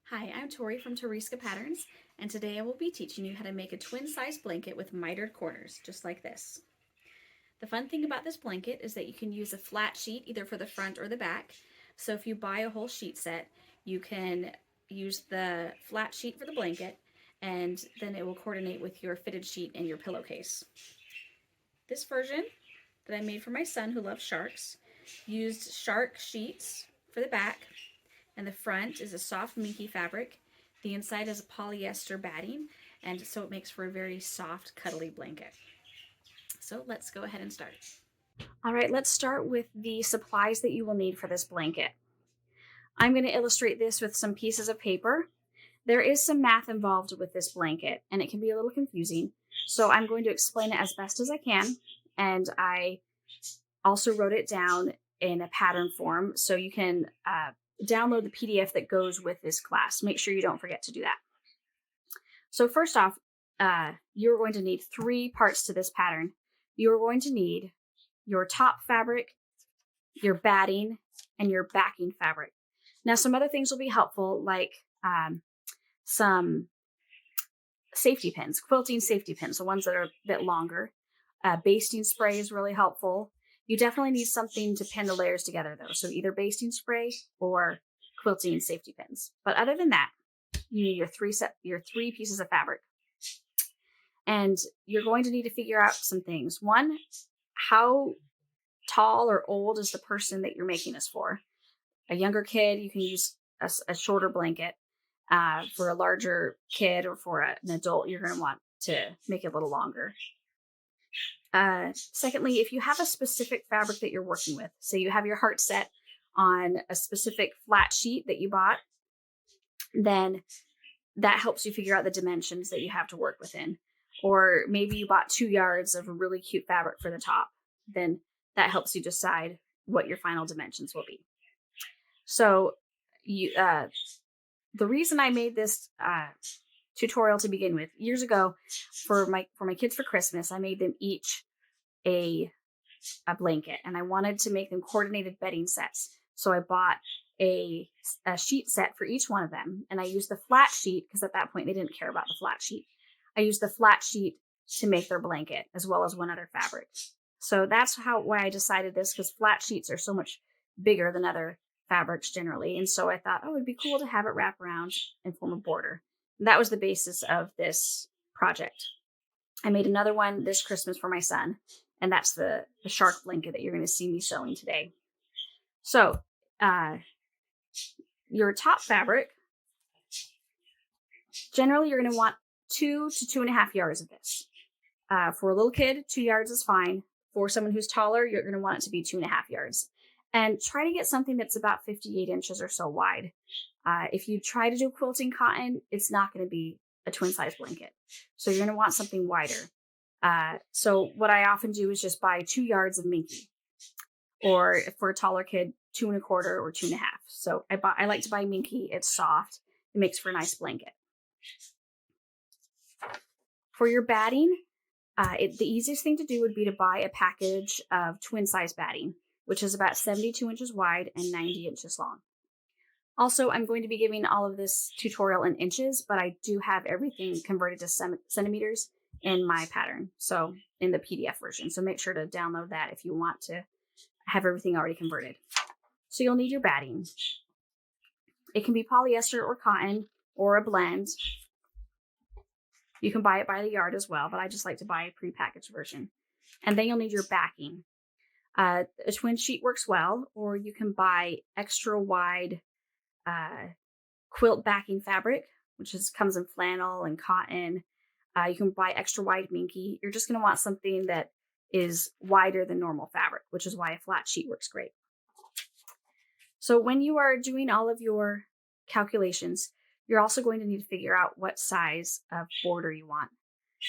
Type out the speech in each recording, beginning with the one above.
Hi, I'm Tori from Toriska Patterns, and today I will be teaching you how to make a twin-size blanket with mitered corners, just like this. The fun thing about this blanket is that you can use a flat sheet either for the front or the back. So if you buy a whole sheet set, you can use the flat sheet for the blanket, and then it will coordinate with your fitted sheet and your pillowcase. This version that I made for my son who loves sharks used shark sheets for the back, and the front is a soft minky fabric. The inside is a polyester batting, and so it makes for a very soft, cuddly blanket. So let's go ahead and start. All right, let's start with the supplies that you will need for this blanket. I'm going to illustrate this with some pieces of paper. There is some math involved with this blanket, and it can be a little confusing. So I'm going to explain it as best as I can, and I also wrote it down in a pattern form, so you can download the PDF that goes with this class. Make sure you don't forget to do that. So first off, you're going to need 3 parts to this pattern. You're going to need your top fabric, your batting, and your backing fabric. Now, some other things will be helpful, like some safety pins, quilting safety pins, the ones that are a bit longer. Basting spray is really helpful. You definitely need something to pin the layers together, though, so either basting spray or quilting safety pins. But other than that, you need your 3 pieces of fabric. And you're going to need to figure out some things. One, how tall or old is the person that you're making this for? A younger kid, you can use a shorter blanket. For a larger kid or for an adult, you're going to want to make it a little longer. Secondly, if you have a specific fabric that you're working with, say you have your heart set on a specific flat sheet that you bought, then that helps you figure out the dimensions that you have to work within. Or maybe you bought 2 yards of a really cute fabric for the top, then that helps you decide what your final dimensions will be. So the reason I made this tutorial to begin with, years ago, for my kids for Christmas, I made them each a blanket, and I wanted to make them coordinated bedding sets. So I bought a sheet set for each one of them, and I used the flat sheet because at that point they didn't care about the flat sheet. I used the flat sheet to make their blanket, as well as one other fabric. So that's why I decided this, because flat sheets are so much bigger than other fabrics generally. And so I thought, oh, it'd be cool to have it wrap around and form a border. And that was the basis of this project. I made another one this Christmas for my son, and that's the shark blanket that you're going to see me sewing today. So your top fabric, generally you're going to want 2 to 2.5 yards of this. For a little kid, 2 yards is fine. For someone who's taller, you're going to want it to be 2.5 yards. And try to get something that's about 58 inches or so wide. If you try to do quilting cotton, it's not going to be a twin size blanket. So you're going to want something wider. So what I often do is just buy 2 yards of minky. Or for a taller kid, 2 1/4 or 2.5. So I like to buy minky. It's soft. It makes for a nice blanket. For your batting, the easiest thing to do would be to buy a package of twin size batting, which is about 72 inches wide and 90 inches long. Also, I'm going to be giving all of this tutorial in inches, but I do have everything converted to centimeters in my pattern, so in the PDF version. So make sure to download that if you want to have everything already converted. So you'll need your batting. It can be polyester or cotton or a blend. You can buy it by the yard as well, but I just like to buy a prepackaged version. And then you'll need your backing. A twin sheet works well, or you can buy extra wide quilt backing fabric, which comes in flannel and cotton. You can buy extra wide minky. You're just going to want something that is wider than normal fabric, which is why a flat sheet works great. So when you are doing all of your calculations, you're also going to need to figure out what size of border you want.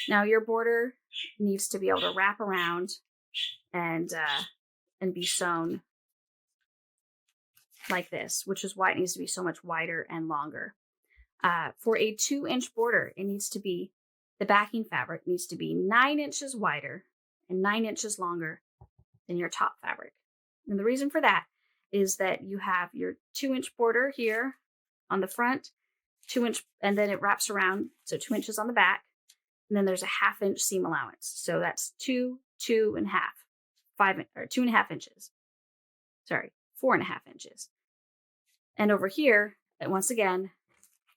Now, your border needs to be able to wrap around and be sewn like this, which is why it needs to be so much wider and longer. For a 2-inch border, the backing fabric needs to be 9 inches wider and 9 inches longer than your top fabric. And the reason for that is that you have your 2-inch border here on the front, 2-inch, and then it wraps around, so 2 inches on the back, and then there's a 1/2 inch seam allowance. So that's 2, 2.5, 5, or 2.5 inches. Sorry, 4.5 inches. And over here, once again,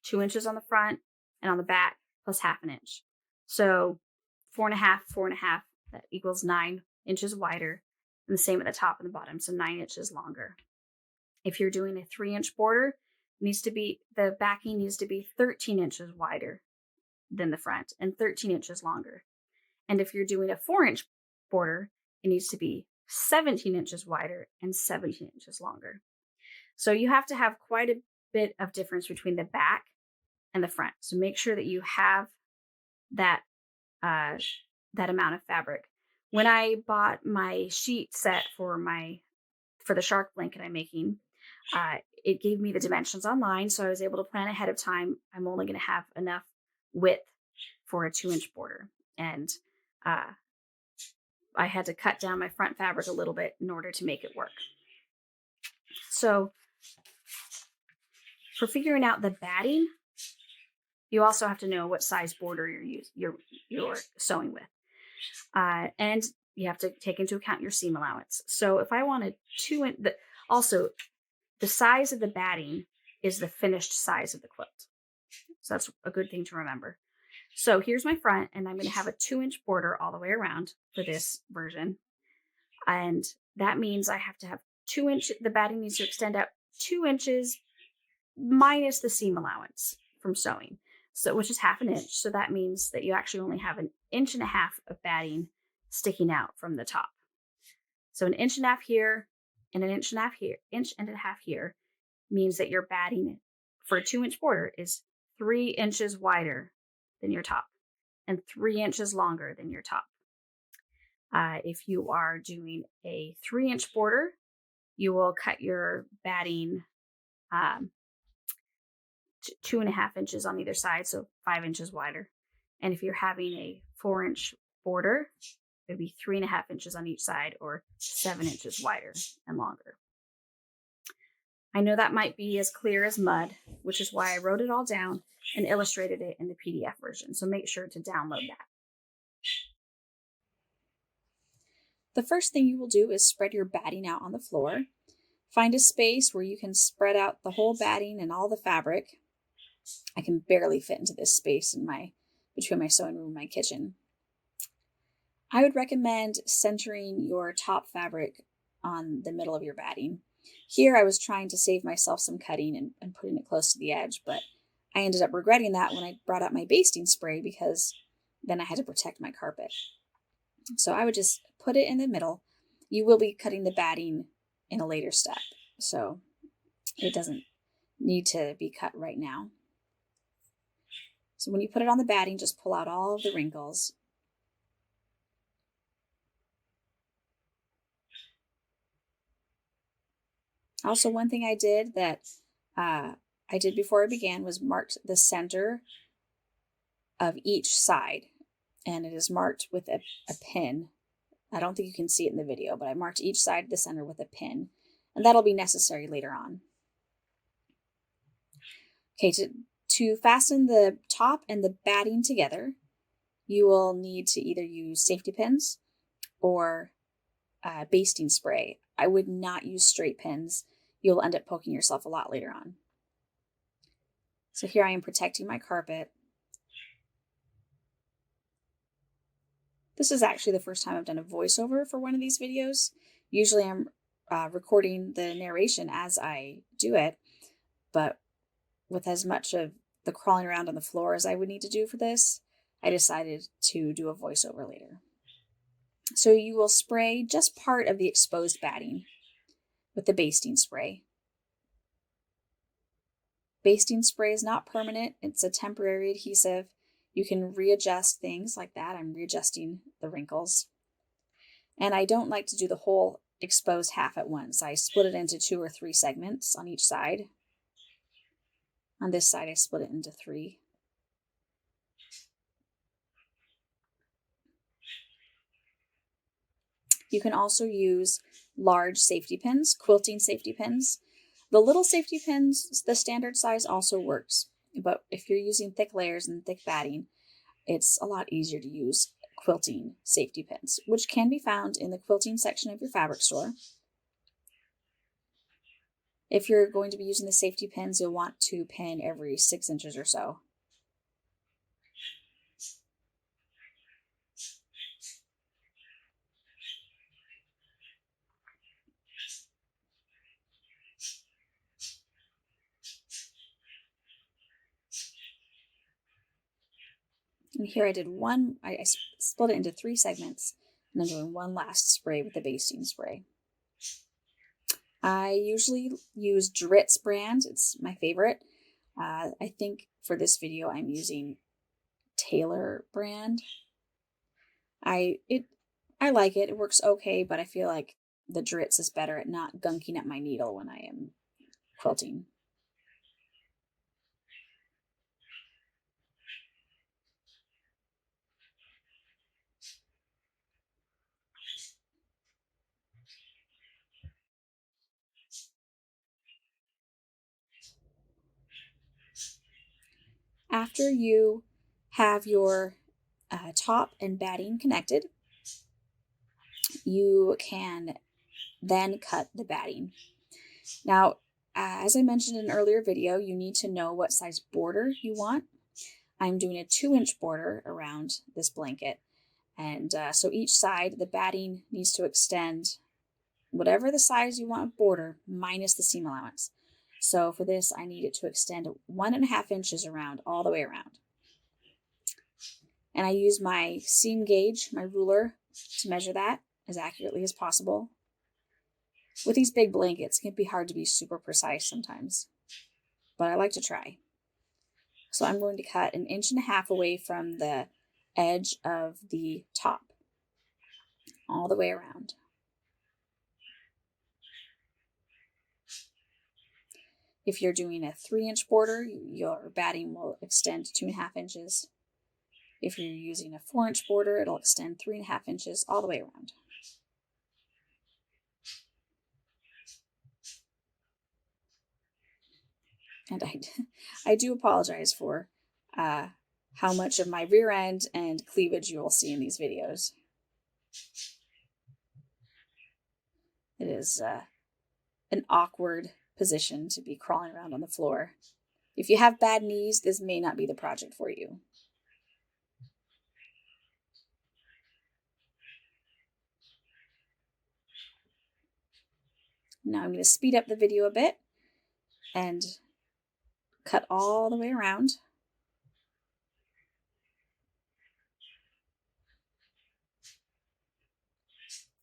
2 inches on the front and on the back plus 1/2 inch. So 4.5, 4.5, that equals 9 inches wider, and the same at the top and the bottom, so 9 inches longer. If you're doing a 3-inch border, the backing needs to be 13 inches wider than the front and 13 inches longer. And if you're doing a 4-inch border, it needs to be 17 inches wider and 17 inches longer. So you have to have quite a bit of difference between the back and the front. So make sure that you have that amount of fabric. When I bought my sheet set for the shark blanket I'm making, it gave me the dimensions online, so I was able to plan ahead of time. I'm only going to have enough width for a 2-inch border, and I had to cut down my front fabric a little bit in order to make it work. So for figuring out the batting, you also have to know what size border you're sewing with, and you have to take into account your seam allowance. So if I want a 2-inch, also the size of the batting is the finished size of the quilt. So that's a good thing to remember. So here's my front, and I'm going to have a 2-inch border all the way around for this version. And that means I have to have 2 inch, the batting needs to extend out 2 inches minus the seam allowance from sewing. So, which is 1/2 inch. So that means that you actually only have 1.5 inches of batting sticking out from the top. So 1.5 inches here and 1.5 inches here, 1.5 inches here means that your batting for a 2-inch border is 3 inches wider than your top and 3 inches longer than your top. If you are doing a 3-inch border, you will cut your batting 2.5 inches on either side, so 5 inches wider. And if you're having a 4-inch border, it would be 3.5 inches on each side, or 7 inches wider and longer. I know that might be as clear as mud, which is why I wrote it all down and illustrated it in the PDF version. So make sure to download that. The first thing you will do is spread your batting out on the floor. Find a space where you can spread out the whole batting and all the fabric. I can barely fit into this space between my sewing room and my kitchen. I would recommend centering your top fabric on the middle of your batting. Here I was trying to save myself some cutting and putting it close to the edge, but I ended up regretting that when I brought out my basting spray, because then I had to protect my carpet. So I would just put it in the middle. You will be cutting the batting in a later step, so it doesn't need to be cut right now. So when you put it on the batting, just pull out all of the wrinkles. Also, one thing I did that I did before I began was marked the center of each side, and it is marked with a pin. I don't think you can see it in the video, but I marked each side of the center with a pin, and that'll be necessary later on. Okay, to fasten the top and the batting together, you will need to either use safety pins or basting spray. I would not use straight pins. You'll end up poking yourself a lot later on. So here I am protecting my carpet. This is actually the first time I've done a voiceover for one of these videos. Usually I'm recording the narration as I do it, but with as much of the crawling around on the floor as I would need to do for this, I decided to do a voiceover later. So you will spray just part of the exposed batting with the basting spray. Basting spray is not permanent. It's a temporary adhesive. You can readjust things like that. I'm readjusting the wrinkles. And I don't like to do the whole exposed half at once. I split it into 2 or 3 segments on each side. On this side, I split it into 3. You can also use large safety pins, quilting safety pins. The little safety pins, the standard size, also works. but if you're using thick layers and thick batting, it's a lot easier to use quilting safety pins, which can be found in the quilting section of your fabric store. If you're going to be using the safety pins, you'll want to pin every 6 inches or so. And here I did one, I split it into 3 segments, and I'm doing one last spray with the basting spray. I usually use Dritz brand, it's my favorite. I think for this video I'm using Taylor brand. I like it, it works okay, but I feel like the Dritz is better at not gunking up my needle when I am quilting. After you have your top and batting connected, you can then cut the batting. Now, as I mentioned in an earlier video, you need to know what size border you want. I'm doing a 2-inch border around this blanket, and so each side, the batting needs to extend whatever the size you want of border minus the seam allowance. So for this, I need it to extend 1.5 inches around, all the way around. And I use my seam gauge, my ruler, to measure that as accurately as possible. With these big blankets, it can be hard to be super precise sometimes, but I like to try. So I'm going to cut 1.5 inches away from the edge of the top, all the way around. If you're doing a 3-inch border, your batting will extend 2.5 inches. If you're using a 4-inch border, it'll extend 3.5 inches all the way around. And I do apologize for how much of my rear end and cleavage you will see in these videos. It is an awkward position to be crawling around on the floor. If you have bad knees, this may not be the project for you. Now I'm going to speed up the video a bit and cut all the way around.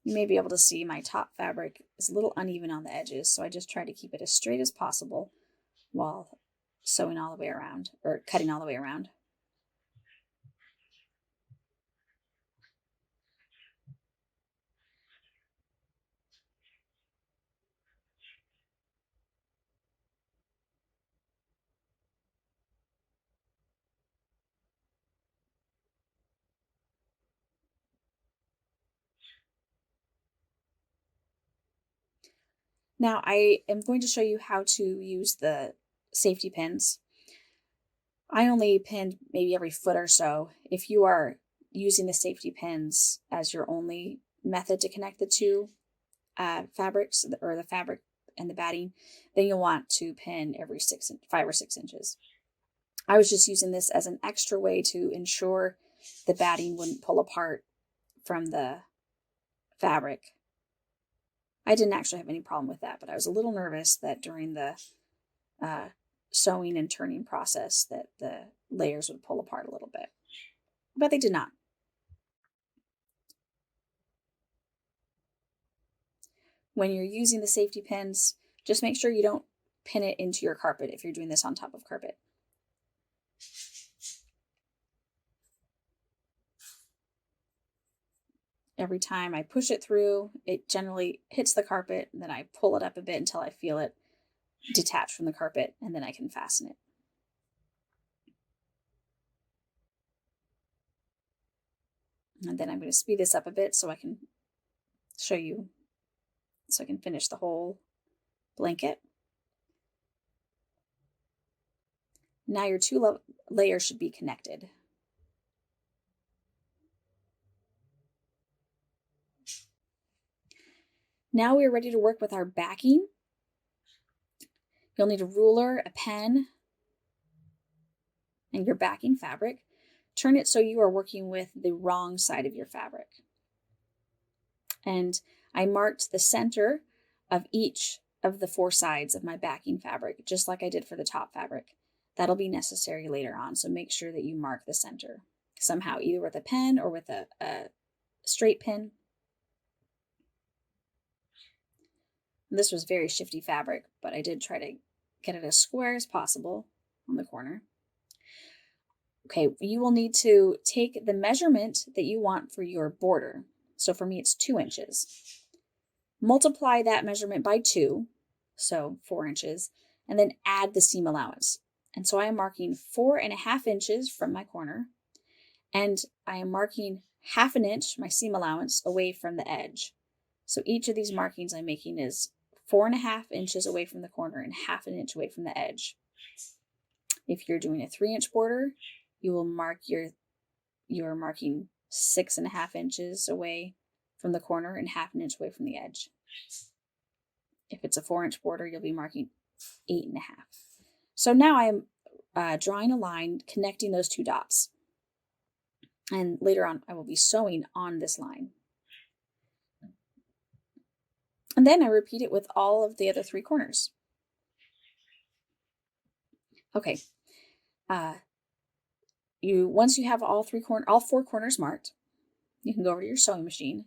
You may be able to see my top fabric is a little uneven on the edges, so I just try to keep it as straight as possible while sewing all the way around, or cutting all the way around. Now I am going to show you how to use the safety pins. I only pinned maybe every foot or so. If you are using the safety pins as your only method to connect the two fabrics, or the fabric and the batting, then you'll want to pin every 5 or 6 inches. I was just using this as an extra way to ensure the batting wouldn't pull apart from the fabric. I didn't actually have any problem with that, but I was a little nervous that during the sewing and turning process that the layers would pull apart a little bit, but they did not. When you're using the safety pins, just make sure you don't pin it into your carpet if you're doing this on top of carpet. Every time I push it through, it generally hits the carpet, and then I pull it up a bit until I feel it detach from the carpet, and then I can fasten it. And then I'm going to speed this up a bit so I can show you, so I can finish the whole blanket. Now your two layers should be connected. Now we're ready to work with our backing. You'll need a ruler, a pen, and your backing fabric. Turn it so you are working with the wrong side of your fabric. And I marked the center of each of the 4 sides of my backing fabric, just like I did for the top fabric. That'll be necessary later on, so make sure that you mark the center somehow, either with a pen or with a straight pin. This was very shifty fabric, but I did try to get it as square as possible on the corner. Okay, you will need to take the measurement that you want for your border. So for me, it's 2 inches. Multiply that measurement by 2, so 4 inches, and then add the seam allowance. And so I am marking 4.5 inches from my corner, and I am marking 1/2 inch, my seam allowance, away from the edge. So each of these markings I'm making is 4.5 inches away from the corner and 1/2 inch away from the edge. If you're doing a 3-inch border, you will mark you're marking 6.5 inches away from the corner and 1/2 inch away from the edge. If it's a 4-inch border, you'll be marking 8.5. So now I'm drawing a line connecting those 2 dots. And later on, I will be sewing on this line. And then I repeat it with all of the other 3 corners. Okay. Once you have all 4 corners marked, you can go over to your sewing machine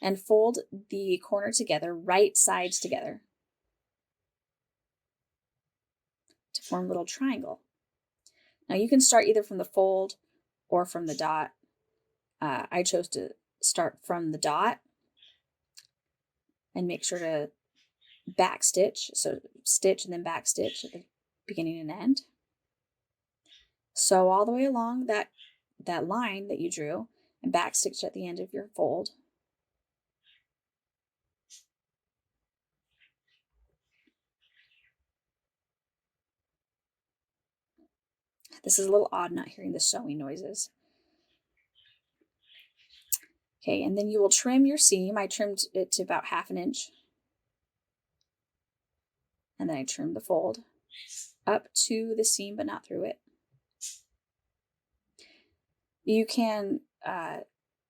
and fold the corner together, right sides together, to form a little triangle. Now you can start either from the fold or from the dot. I chose to start from the dot and make sure to back stitch, so stitch and then back stitch at the beginning and end. Sew all the way along that line that you drew and back stitch at the end of your fold. This is a little odd not hearing the sewing noises. Okay, and then you will trim your seam. I trimmed it to about 1/2 inch. And then I trimmed the fold up to the seam, but not through it. You can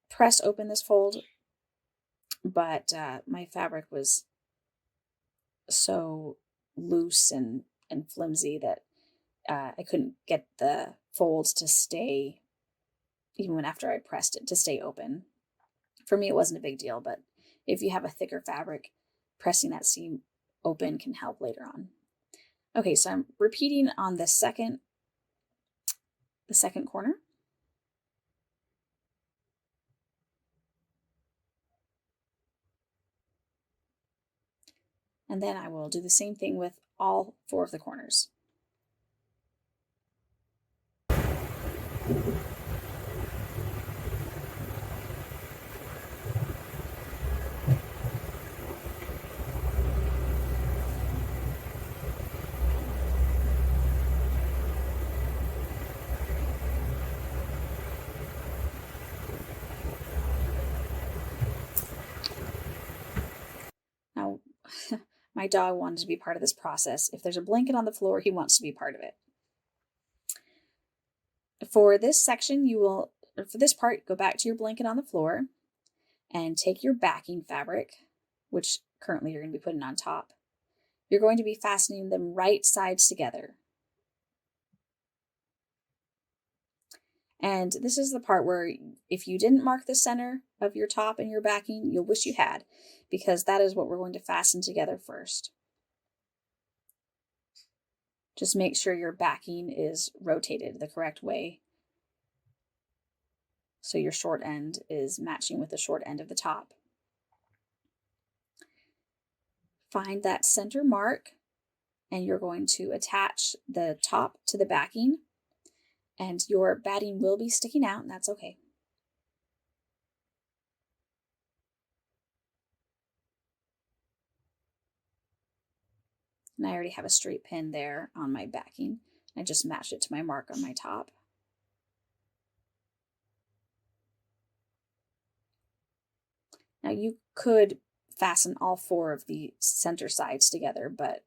press open this fold, but my fabric was so loose and flimsy that I couldn't get the folds to stay, even after I pressed it, to stay open. For me, it wasn't a big deal, but if you have a thicker fabric, pressing that seam open can help later on. Okay, so I'm repeating on the second corner. And then I will do the same thing with all 4 of the corners. Now, my dog wanted to be part of this process. If there's a blanket on the floor, he wants to be part of it. For this section, for this part, go back to your blanket on the floor and take your backing fabric, which currently you're going to be putting on top. You're going to be fastening them right sides together. And this is the part where if you didn't mark the center of your top and your backing, you'll wish you had, because that is what we're going to fasten together first. Just make sure your backing is rotated the correct way, so your short end is matching with the short end of the top. Find that center mark, and you're going to attach the top to the backing, and your batting will be sticking out, and that's okay. And I already have a straight pin there on my backing. I just matched it to my mark on my top. Now you could fasten all 4 of the center sides together, but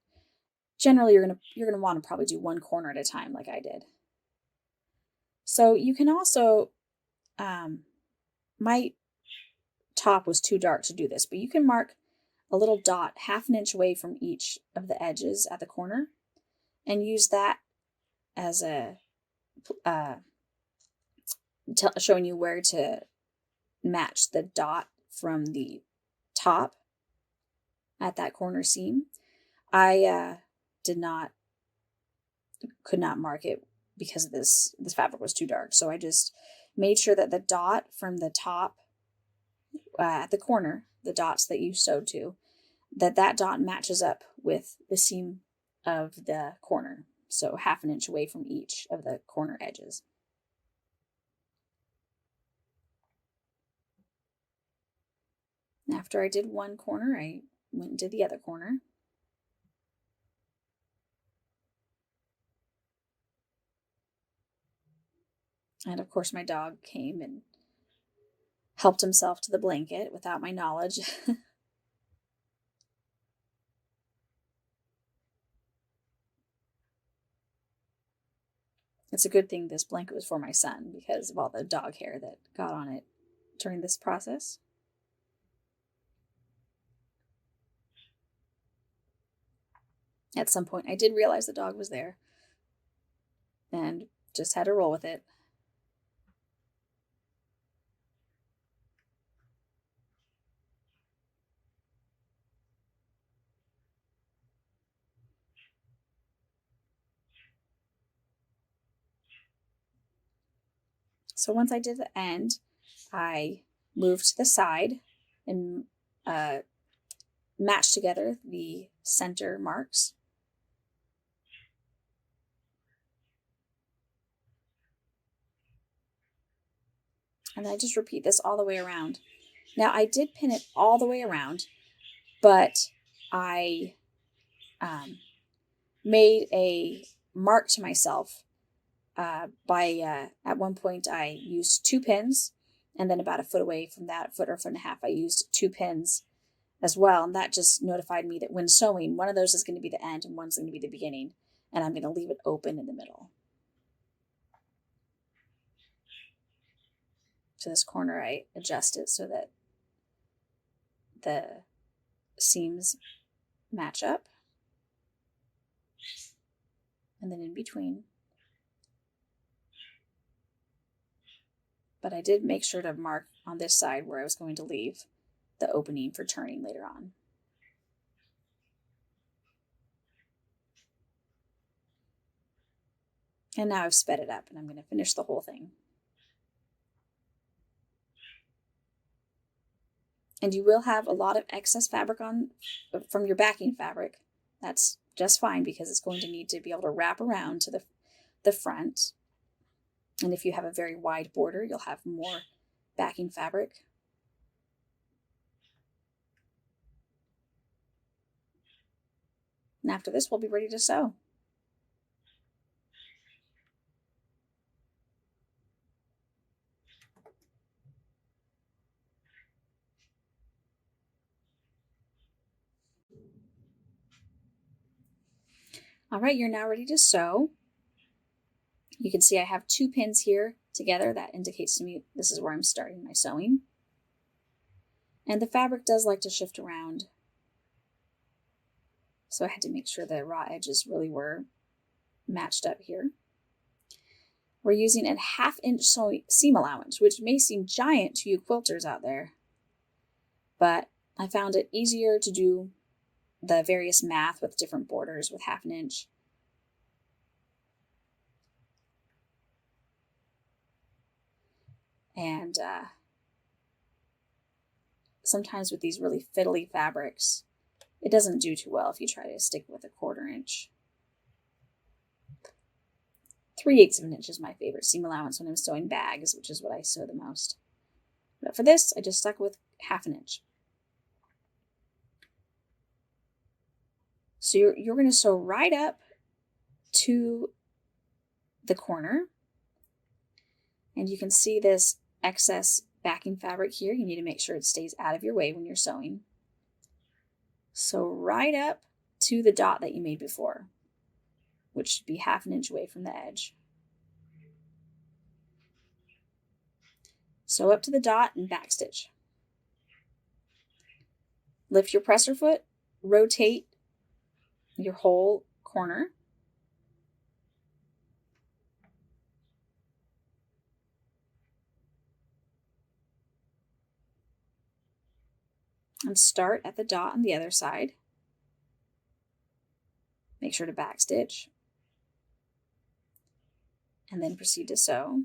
generally you're gonna want to probably do one corner at a time like I did. So you can also, my top was too dark to do this, but you can mark a little dot 1/2 inch away from each of the edges at the corner and use that as a showing you where to match the dot from the top at that corner seam. I could not mark it because this fabric was too dark, so I just made sure that the dot from the top at the corner, the dots that you sewed to, that dot matches up with the seam of the corner, so 1/2 inch away from each of the corner edges. After I did one corner, I went and did the other corner. And of course my dog came and helped himself to the blanket without my knowledge. It's a good thing this blanket was for my son because of all the dog hair that got on it during this process. At some point, I did realize the dog was there and just had to roll with it. So once I did the end, I moved to the side and matched together the center marks. And I just repeat this all the way around. Now I did pin it all the way around, but I made a mark to myself at one point I used 2 pins, and then about a foot away from that, foot or foot and a half, I used 2 pins as well. And that just notified me that when sewing, one of those is going to be the end and one's going to be the beginning, and I'm going to leave it open in the middle. So this corner, I adjust it so that the seams match up. And then in between. But I did make sure to mark on this side where I was going to leave the opening for turning later on. And now I've sped it up and I'm going to finish the whole thing. And you will have a lot of excess fabric on from your backing fabric. That's just fine because it's going to need to be able to wrap around to the front. And if you have a very wide border, you'll have more backing fabric. And after this, we'll be ready to sew. All right, you're now ready to sew. You can see I have 2 pins here together. That indicates to me this is where I'm starting my sewing. And the fabric does like to shift around. So I had to make sure the raw edges really were matched up here. We're using a 1/2 inch seam allowance, which may seem giant to you quilters out there, but I found it easier to do the various math with different borders with 1/2 inch. And sometimes with these really fiddly fabrics, it doesn't do too well if you try to stick with a 1/4 inch. 3/8 of an inch is my favorite seam allowance when I'm sewing bags, which is what I sew the most. But for this, I just stuck with 1/2 inch. So you're going to sew right up to the corner. And you can see this excess backing fabric here. You need to make sure it stays out of your way when you're sewing. Sew right up to the dot that you made before, which should be 1/2 inch away from the edge. Sew up to the dot and backstitch. Lift your presser foot, rotate your whole corner. And start at the dot on the other side. Make sure to backstitch. And then proceed to sew.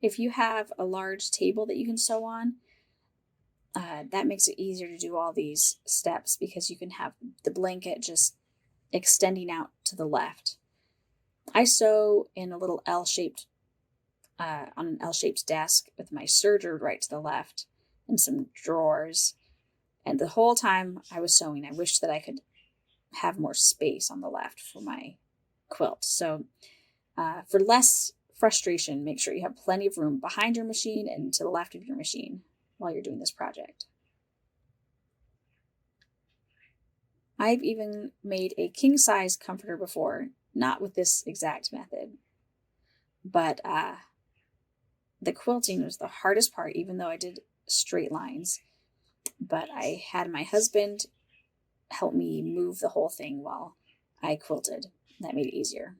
If you have a large table that you can sew on, that makes it easier to do all these steps because you can have the blanket just extending out to the left. I sew in a little L-shaped, on an L-shaped desk with my serger right to the left and some drawers. And the whole time I was sewing, I wished that I could have more space on the left for my quilt. So for less frustration, make sure you have plenty of room behind your machine and to the left of your machine while you're doing this project. I've even made a king-size comforter before, not with this exact method, but the quilting was the hardest part, even though I did straight lines. But I had my husband help me move the whole thing while I quilted. That made it easier.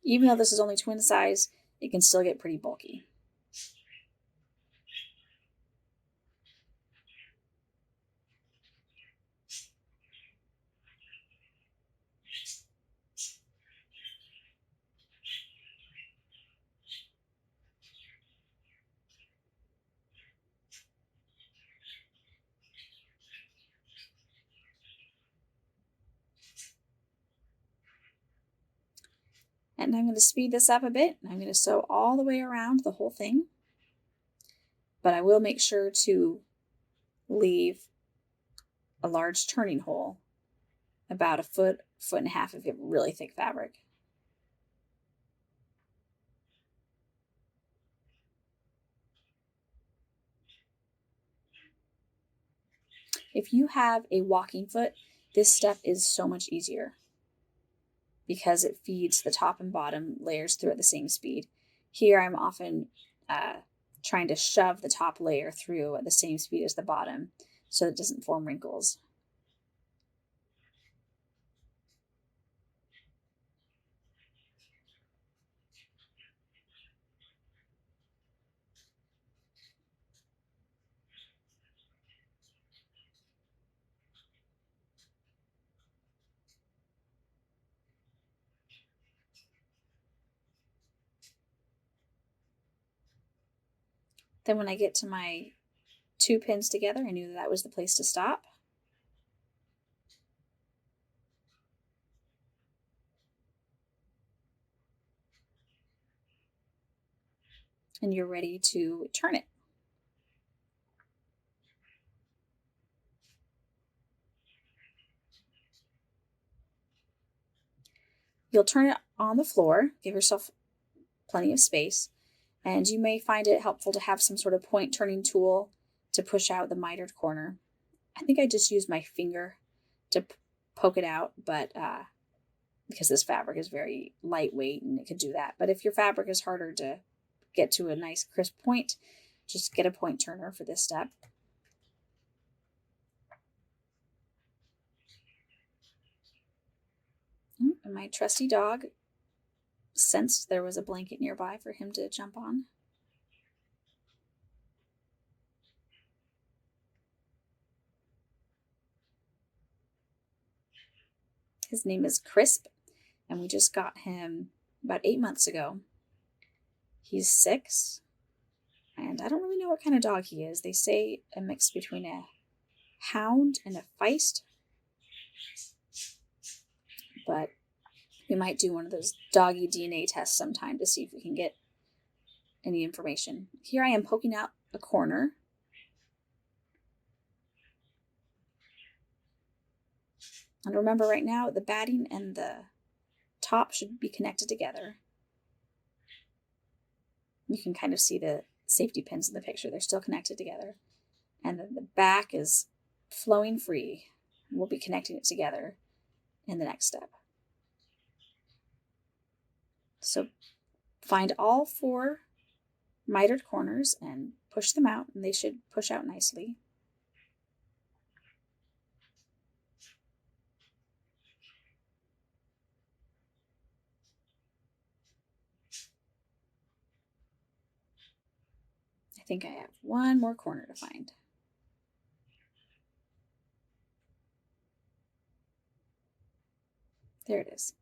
Even though this is only twin size, it can still get pretty bulky. And I'm going to speed this up a bit. I'm going to sew all the way around the whole thing. But I will make sure to leave a large turning hole, about 1.5 foot of really thick fabric. If you have a walking foot, this step is so much easier because it feeds the top and bottom layers through at the same speed. Here I'm often trying to shove the top layer through at the same speed as the bottom so it doesn't form wrinkles. Then when I get to my 2 pins together, I knew that was the place to stop. And you're ready to turn it. You'll turn it on the floor, give yourself plenty of space, and you may find it helpful to have some sort of point turning tool to push out the mitered corner. I think I just used my finger to poke it out, but because this fabric is very lightweight and it could do that. But if your fabric is harder to get to a nice crisp point, just get a point turner for this step. And my trusty dog sensed there was a blanket nearby for him to jump on. His name is Crisp, and we just got him about 8 months ago. He's 6, and I don't really know what kind of dog he is. They say a mix between a hound and a feist, but We might do one of those doggy DNA tests sometime to see if we can get any information. Here I am poking out a corner. And remember, right now the batting and the top should be connected together. You can kind of see the safety pins in the picture. They're still connected together. And then the back is flowing free. We'll be connecting it together in the next step. So find all 4 mitered corners and push them out, and they should push out nicely. I think I have one more corner to find. There it is.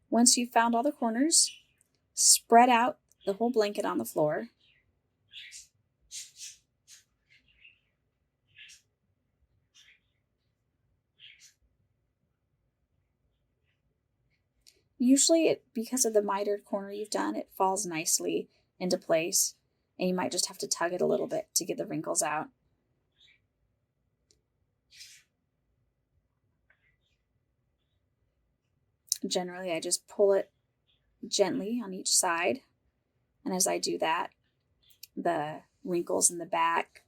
Once you've found all the corners, spread out the whole blanket on the floor. Usually, because of the mitered corner you've done, it falls nicely into place, and you might just have to tug it a little bit to get the wrinkles out. Generally, I just pull it gently on each side, and as I do that, the wrinkles in the back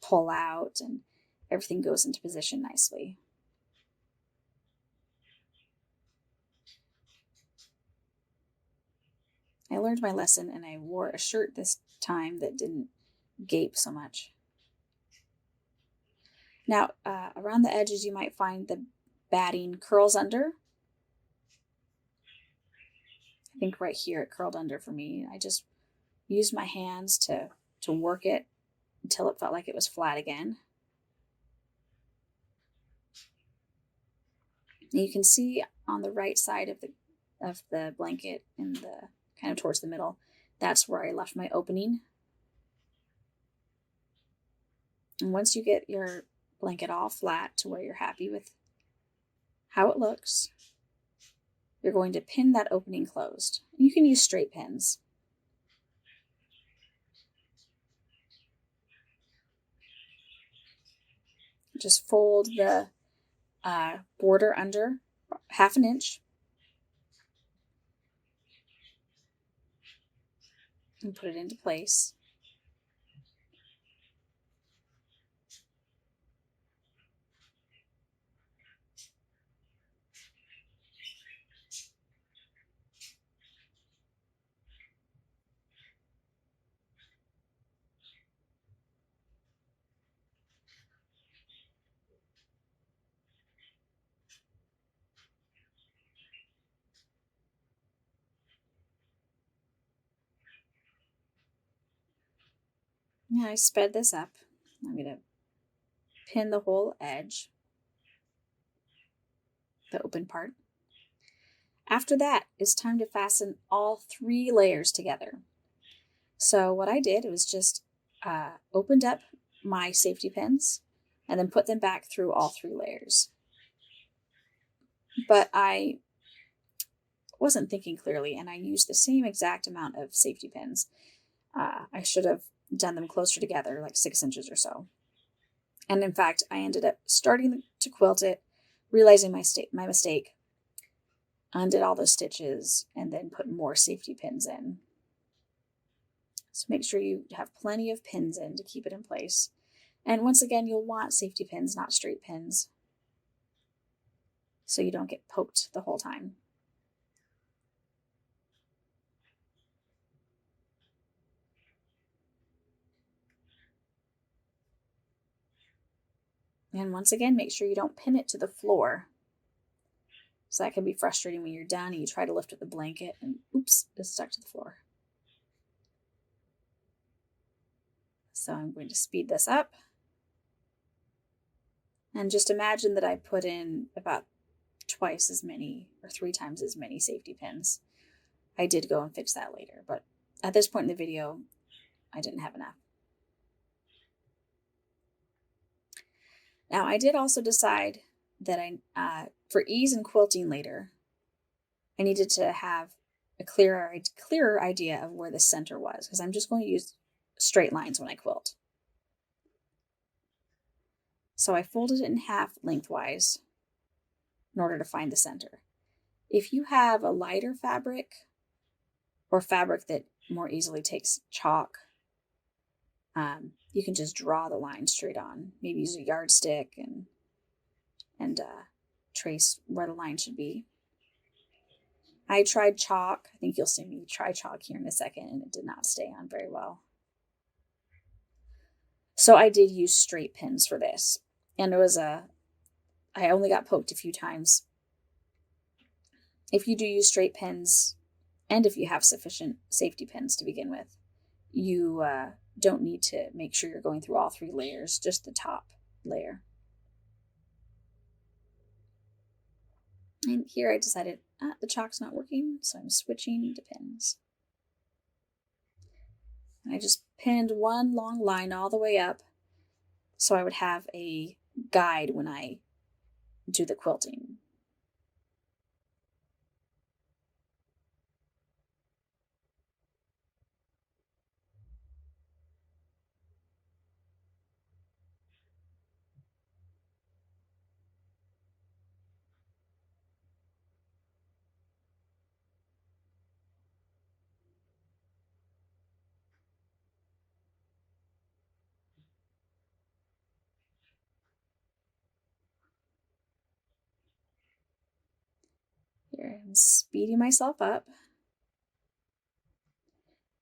pull out and everything goes into position nicely. I learned my lesson, and I wore a shirt this time that didn't gape so much. Now, around the edges, you might find the batting curls under. I think right here it curled under for me. I just used my hands to work it until it felt like it was flat again. And you can see on the right side of the blanket, in the kind of towards the middle, that's where I left my opening. And once you get your blanket all flat to where you're happy with how it looks, you're going to pin that opening closed. You can use straight pins. Just fold the border under 1/2 inch and put it into place. Now I sped this up. I'm going to pin the whole edge, the open part. After that, it's time to fasten all 3 layers together. So what I did was just opened up my safety pins and then put them back through all 3 layers. But I wasn't thinking clearly, and I used the same exact amount of safety pins. I should have done them closer together, like 6 inches or so. And in fact, I ended up starting to quilt it, realizing my mistake, undid all those stitches, and then put more safety pins in. So make sure you have plenty of pins in to keep it in place. And once again, you'll want safety pins, not straight pins, so you don't get poked the whole time. And once again, make sure you don't pin it to the floor. So that can be frustrating when you're done and you try to lift up the blanket and oops, it's stuck to the floor. So I'm going to speed this up. And just imagine that I put in about twice as many or 3 times as many safety pins. I did go and fix that later, but at this point in the video, I didn't have enough. Now, I did also decide that for ease in quilting later, I needed to have a clearer idea of where the center was, because I'm just going to use straight lines when I quilt. So I folded it in half lengthwise in order to find the center. If you have a lighter fabric or fabric that more easily takes chalk, you can just draw the line straight on. Maybe use a yardstick and trace where the line should be. I tried chalk. I think you'll see me try chalk here in a second, and it did not stay on very well. So I did use straight pins for this. And I only got poked a few times. If you do use straight pins, and if you have sufficient safety pins to begin with, you don't need to make sure you're going through all 3 layers, just the top layer. And here I decided the chalk's not working, so I'm switching to pins. And I just pinned one long line all the way up so I would have a guide when I do the quilting. Here I'm speeding myself up.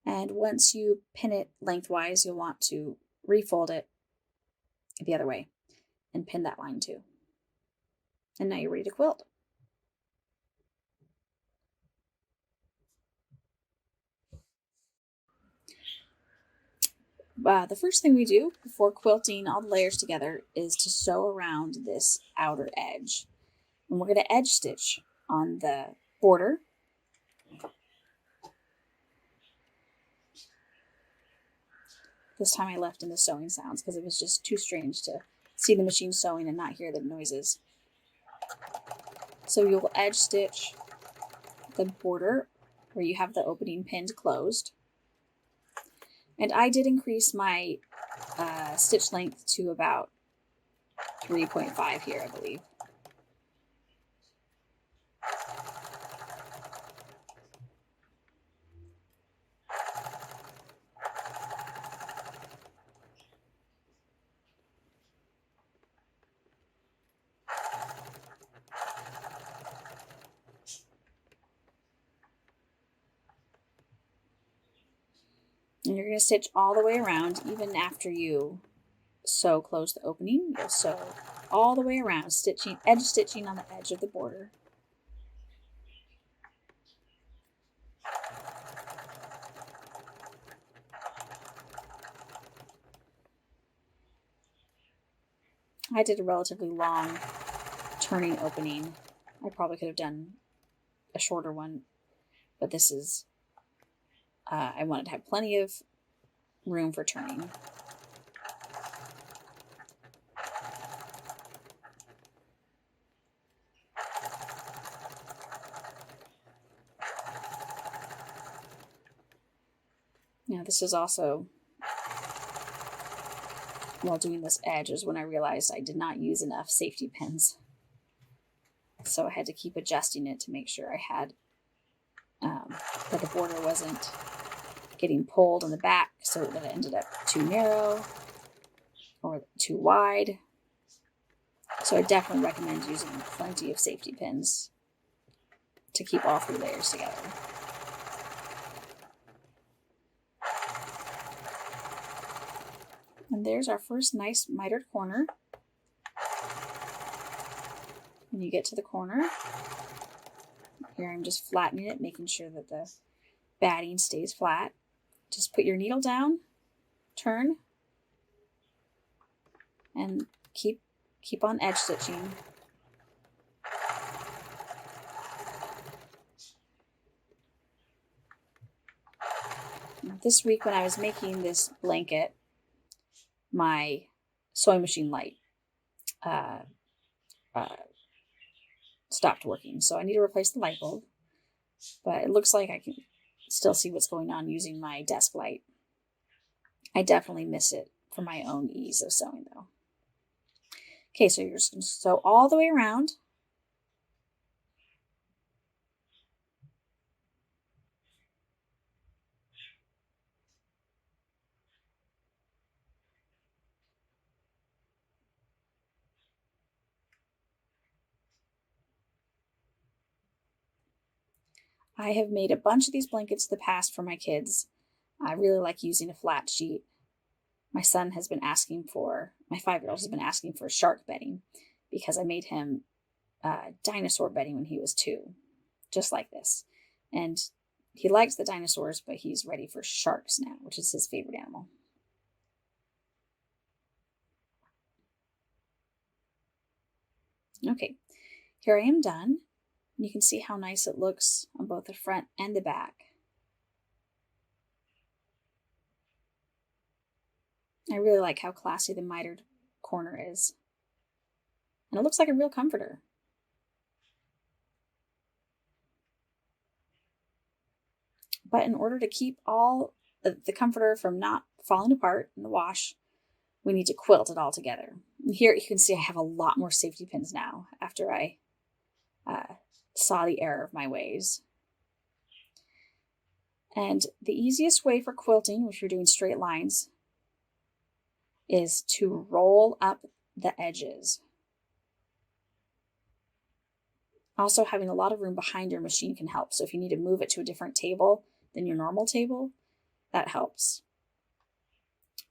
And once you pin it lengthwise, you'll want to refold it the other way and pin that line too. And now you're ready to quilt. The first thing we do before quilting all the layers together is to sew around this outer edge. And we're going to edge stitch on the border. This time I left in the sewing sounds because it was just too strange to see the machine sewing and not hear the noises. So you'll edge stitch the border where you have the opening pinned closed. And I did increase my stitch length to about 3.5 here, I believe. And you're going to stitch all the way around, even after you close the opening. You'll sew all the way around, edge stitching on the edge of the border. I did a relatively long turning opening. I probably could have done a shorter one, but this is, I wanted to have plenty of room for turning. Now this is also, while doing this edge, is when I realized I did not use enough safety pins. So I had to keep adjusting it to make sure I had, that the border wasn't getting pulled in the back so that it ended up too narrow or too wide. So I definitely recommend using plenty of safety pins to keep all 3 layers together. And there's our first nice mitered corner. When you get to the corner, here I'm just flattening it, making sure that the batting stays flat. Just put your needle down, turn, and keep on edge stitching. This week when I was making this blanket, my sewing machine light stopped working. So I need to replace the light bulb. But it looks like I can still see what's going on using my desk light. I definitely miss it for my own ease of sewing though. Okay, so you're just going to sew all the way around. I have made a bunch of these blankets in the past for my kids. I really like using a flat sheet. My son has been asking for, my 5-year-old has been asking for shark bedding because I made him dinosaur bedding when he was 2, just like this. And he likes the dinosaurs, but he's ready for sharks now, which is his favorite animal. Okay, here I am done. You can see how nice it looks on both the front and the back. I really like how classy the mitered corner is. And it looks like a real comforter. But in order to keep all the comforter from not falling apart in the wash, we need to quilt it all together. And here you can see I have a lot more safety pins now after I saw the error of my ways. And the easiest way for quilting, if you're doing straight lines, is to roll up the edges. Also, having a lot of room behind your machine can help. So if you need to move it to a different table than your normal table, that helps.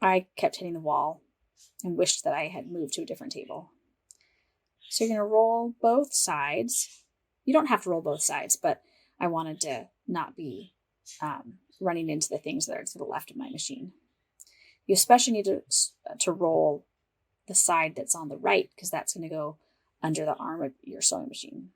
I kept hitting the wall and wished that I had moved to a different table. So you're going to roll both sides. You don't have to roll both sides, but I wanted to not be running into the things that are to the left of my machine. You especially need to roll the side that's on the right because that's going to go under the arm of your sewing machine.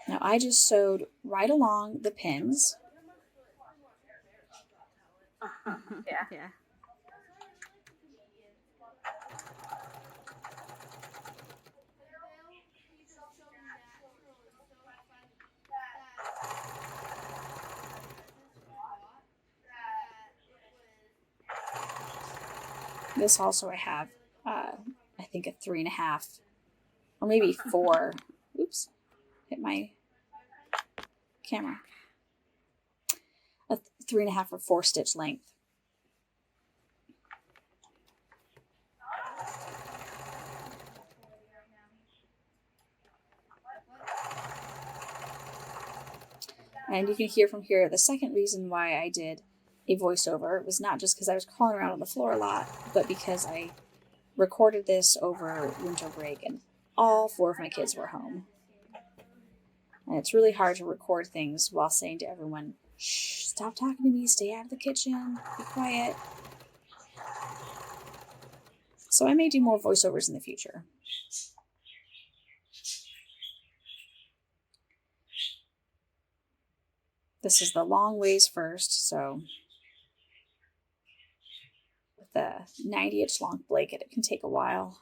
Now I just sewed right along the pins. Yeah. This also I have, I think a 3.5 or maybe 4. Oops, hit my camera. A 3.5 or 4 stitch length. And you can hear from here the second reason why I did a voiceover was not just because I was crawling around on the floor a lot, but because I recorded this over winter break and all 4 of my kids were home. And it's really hard to record things while saying to everyone, shh, stop talking to me, stay out of the kitchen, be quiet. So I may do more voiceovers in the future. This is the long ways first, so with the 90-inch long blanket, it can take a while.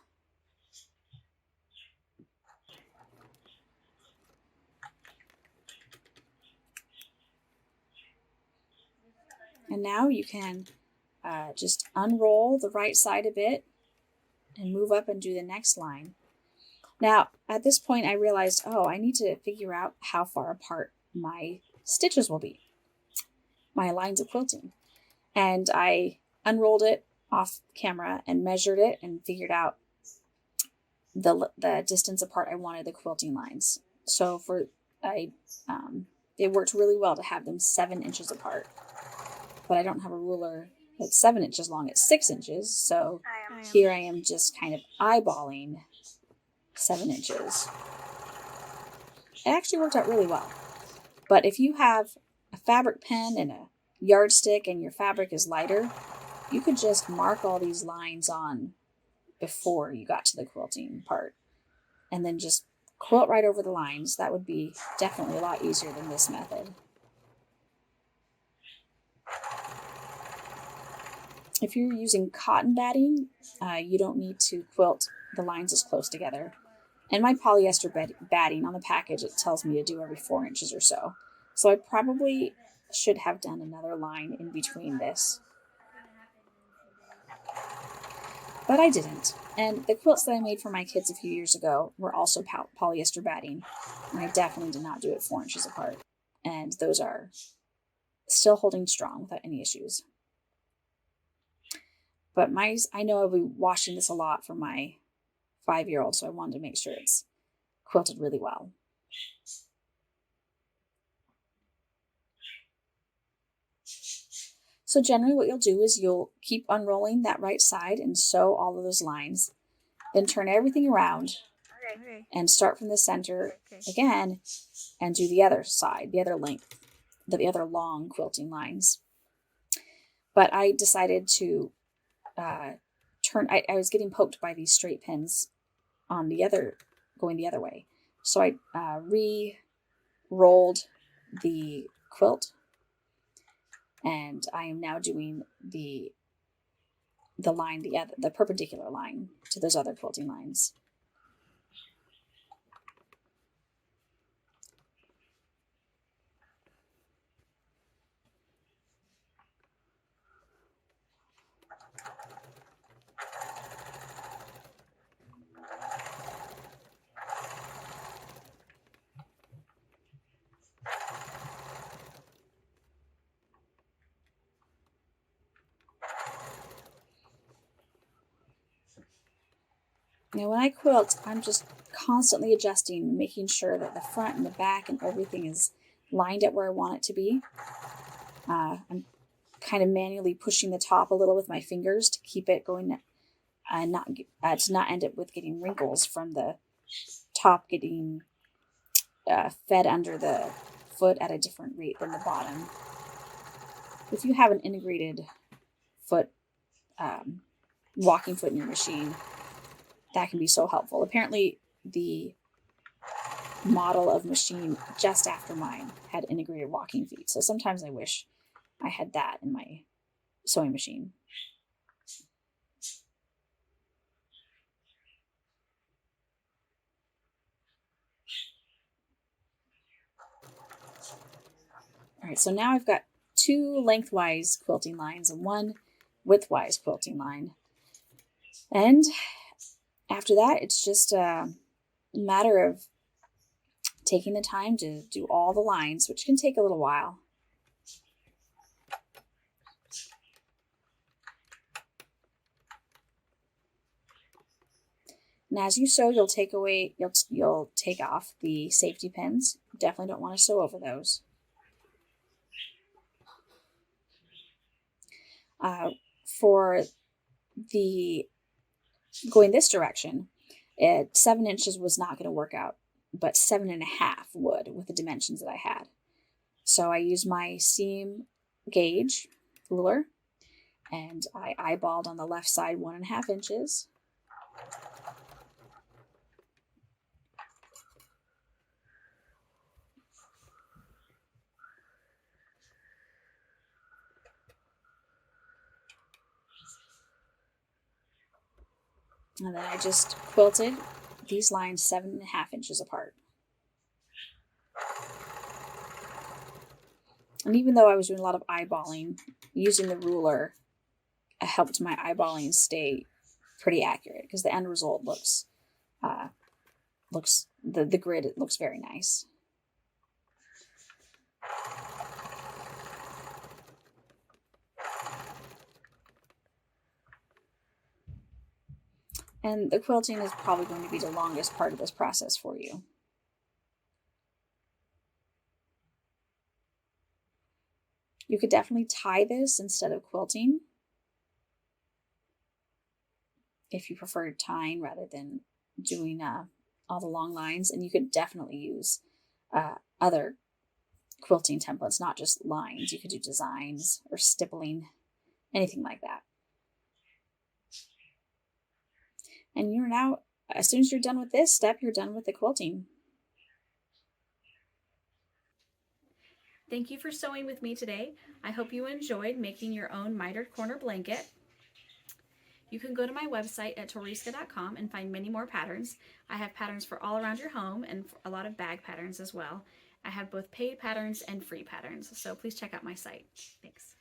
And now you can just unroll the right side a bit and move up and do the next line. Now, at this point, I realized, oh, I need to figure out how far apart my stitches will be, my lines of quilting. And I unrolled it off camera and measured it and figured out the distance apart I wanted the quilting lines. So it worked really well to have them 7 inches apart. But I don't have a ruler that's 7 inches long, it's 6 inches. So here I am just kind of eyeballing 7 inches. It actually worked out really well. But if you have a fabric pen and a yardstick and your fabric is lighter, you could just mark all these lines on before you got to the quilting part and then just quilt right over the lines. That would be definitely a lot easier than this method. If you're using cotton batting, you don't need to quilt the lines as close together. And my polyester batting on the package, it tells me to do every 4 inches or so. So I probably should have done another line in between this. But I didn't. And the quilts that I made for my kids a few years ago were also polyester batting. And I definitely did not do it 4 inches apart. And those are still holding strong without any issues. But I know I'll be washing this a lot for my 5-year-old, so I wanted to make sure it's quilted really well. So generally what you'll do is you'll keep unrolling that right side and sew all of those lines, then turn everything around and start from the center again and do the other side, the other length, the other long quilting lines. But I decided to I was getting poked by these straight pins on going the other way. So I re-rolled the quilt, and I am now doing the line, the perpendicular line to those other quilting lines. Now when I quilt, I'm just constantly adjusting, making sure that the front and the back and everything is lined up where I want it to be. I'm kind of manually pushing the top a little with my fingers to keep it going, and to not end up with getting wrinkles from the top getting fed under the foot at a different rate than the bottom. If you have an integrated foot, walking foot in your machine, that can be so helpful. Apparently, the model of machine just after mine had integrated walking feet. So sometimes I wish I had that in my sewing machine. All right, so now I've got 2 lengthwise quilting lines and 1 widthwise quilting line. And after that, it's just a matter of taking the time to do all the lines, which can take a little while. And as you sew, you'll take off the safety pins. Definitely don't want to sew over those. For the going this direction, 7 inches was not going to work out, but 7.5 would with the dimensions that I had. So I used my seam gauge ruler, and I eyeballed on the left side 1.5 inches. And then I just quilted these lines 7.5 inches apart. And even though I was doing a lot of eyeballing, using the ruler helped my eyeballing stay pretty accurate because the end result looks the grid, it looks very nice. And the quilting is probably going to be the longest part of this process for you. You could definitely tie this instead of quilting if you prefer tying rather than doing all the long lines. And you could definitely use other quilting templates, not just lines. You could do designs or stippling, anything like that. And you're now, as soon as you're done with this step, you're done with the quilting. Thank you for sewing with me today. I hope you enjoyed making your own mitered corner blanket. You can go to my website at toriska.com and find many more patterns. I have patterns for all around your home and a lot of bag patterns as well. I have both paid patterns and free patterns, so please check out my site. Thanks.